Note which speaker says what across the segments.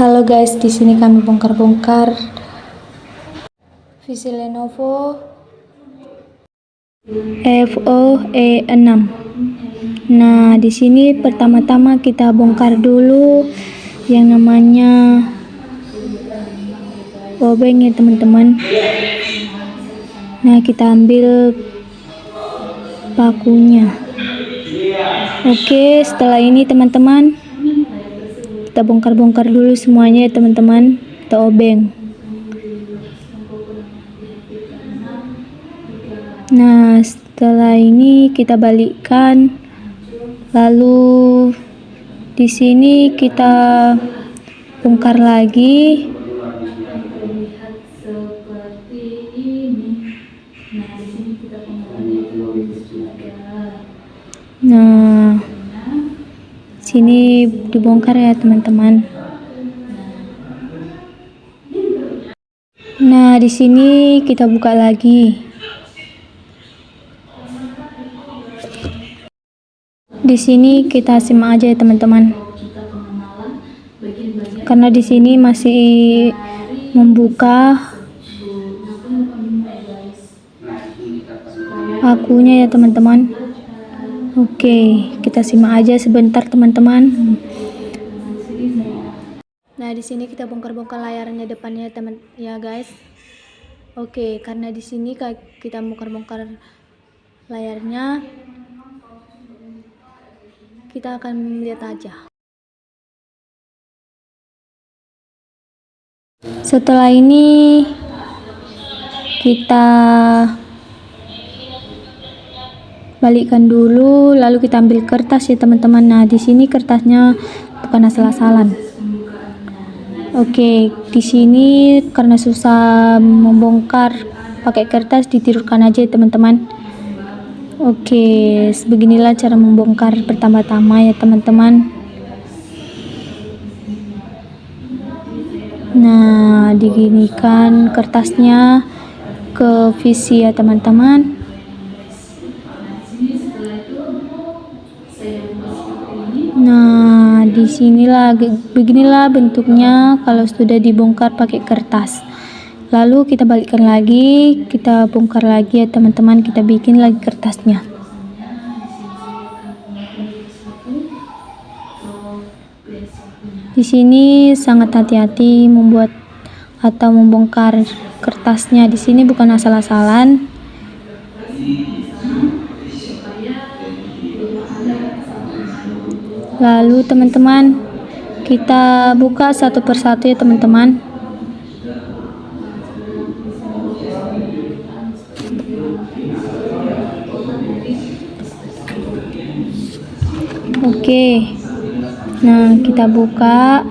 Speaker 1: Halo guys, di sini kami bongkar-bongkar PC Lenovo FOE6. Nah, di sini pertama-tama kita bongkar dulu yang namanya obeng ya teman-teman. Nah, kita ambil pakunya. Oke, setelah ini teman-teman, kita bongkar-bongkar dulu semuanya ya teman-teman. Kita obeng. Nah, setelah ini kita balikkan. Lalu di sini kita bongkar lagi. Nah, sini dibongkar ya teman-teman. Nah, di sini kita buka lagi. Di sini kita simak aja ya teman-teman. Karena di sini masih membuka pakunya ya teman-teman. Oke, kita simak aja sebentar teman-teman. Nah, di sini kita bongkar-bongkar layarnya depannya teman ya guys. Oke, karena di sini kita bongkar-bongkar layarnya, kita akan lihat aja. Setelah ini kita balikkan dulu, lalu kita ambil kertas ya teman-teman. Nah, di sini kertasnya bukan asal-asalan. Oke, di sini karena susah membongkar pakai kertas, ditirukan aja ya teman-teman. Oke, beginilah cara membongkar pertama-tama ya teman-teman. Nah, diginikan kertasnya ke PC ya teman-teman. Nah, beginilah bentuknya kalau sudah dibongkar pakai kertas. Lalu kita balikkan lagi, kita bongkar lagi ya teman-teman, kita bikin lagi kertasnya. Di sini sangat hati-hati membuat atau membongkar kertasnya. Di sini bukan asal-asalan. Lalu teman-teman, kita buka satu persatu ya teman-teman. Oke, nah kita buka.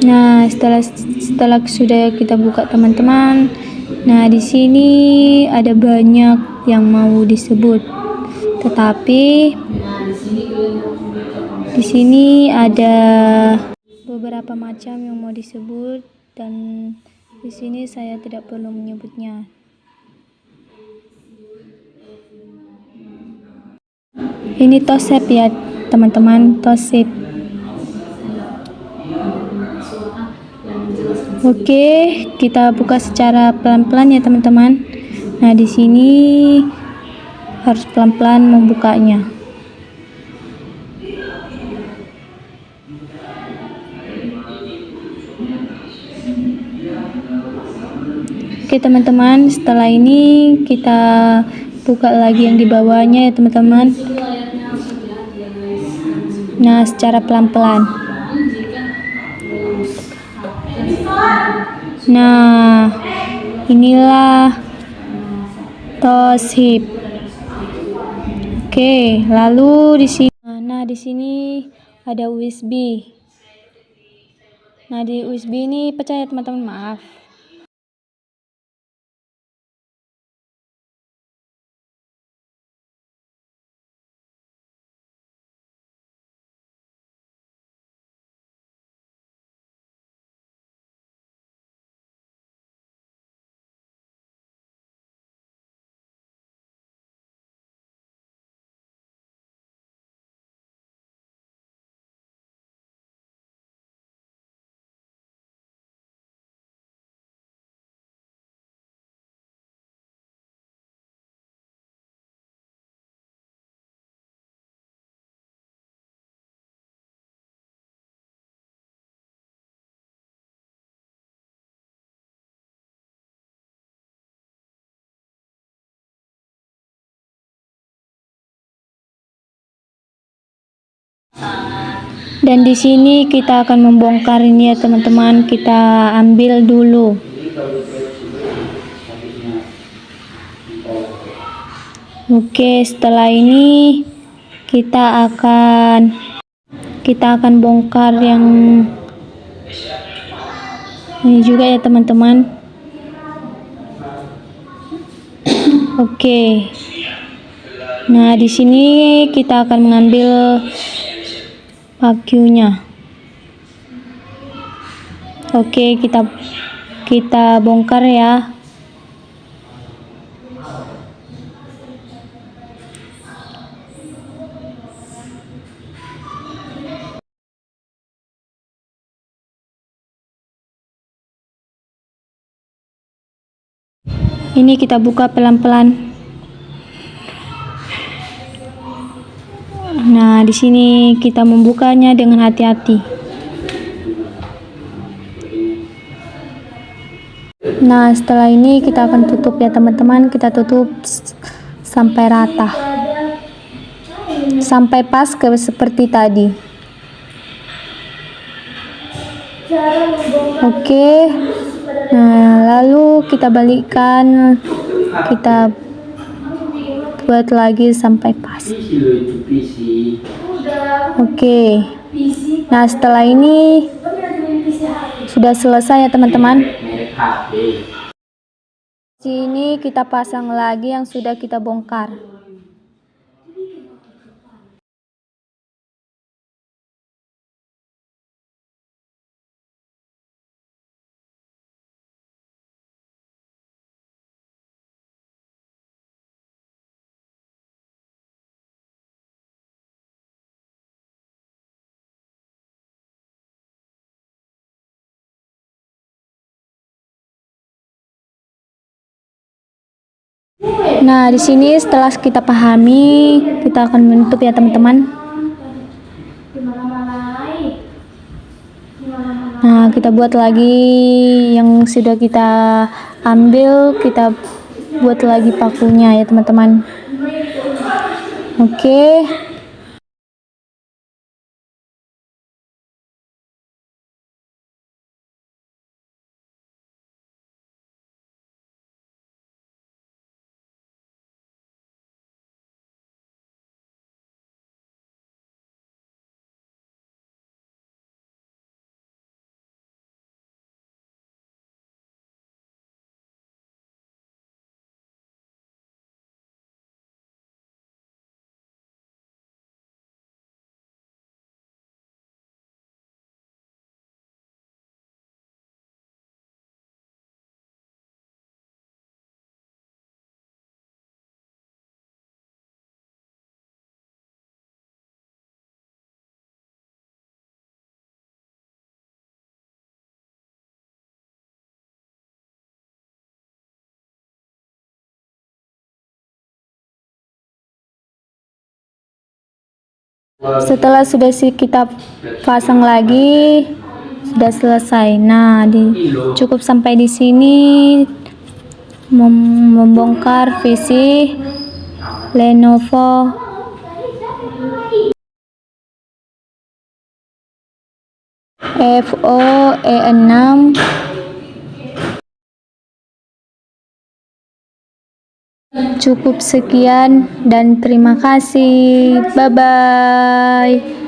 Speaker 1: Nah, setelah sudah kita buka teman-teman, nah di sini ada banyak yang mau disebut, tetapi di sini ada beberapa macam yang mau disebut dan di sini saya tidak perlu menyebutnya. Ini tosep ya teman-teman, tosep. Oke, kita buka secara pelan-pelan ya teman-teman. Nah, di sini harus pelan-pelan membukanya. Oke teman-teman, setelah ini kita buka lagi yang di bawahnya ya teman-teman. Nah, secara pelan-pelan. Nah, inilah tosip. Oke, lalu di sini, di sini ada USB. Nah, di USB ini pecah ya teman-teman, maaf. Dan di sini kita akan membongkar ini ya teman-teman. Kita ambil dulu. Oke, setelah ini kita akan bongkar yang ini juga ya teman-teman. Oke. Nah, di sini kita akan mengambil vacuumnya. Oke, kita bongkar ya. Ini kita buka pelan-pelan. Nah, di sini kita membukanya dengan hati-hati. Nah, setelah ini kita akan tutup ya teman-teman. Kita tutup sampai rata. Sampai pas seperti tadi. Oke. Nah, lalu kita balikkan. Kita buat lagi sampai pas. Oke. Nah, setelah ini sudah selesai ya teman-teman. Sini kita pasang lagi yang sudah kita bongkar. Nah, di sini setelah kita pahami, kita akan menutup ya teman-teman. Nah, kita buat lagi yang sudah kita ambil, kita buat lagi pakunya ya teman-teman. Oke. Setelah sudah kita pasang lagi, sudah selesai. Nah, cukup sampai di sini membongkar PC Lenovo FOE6. Cukup sekian dan terima kasih. Bye bye.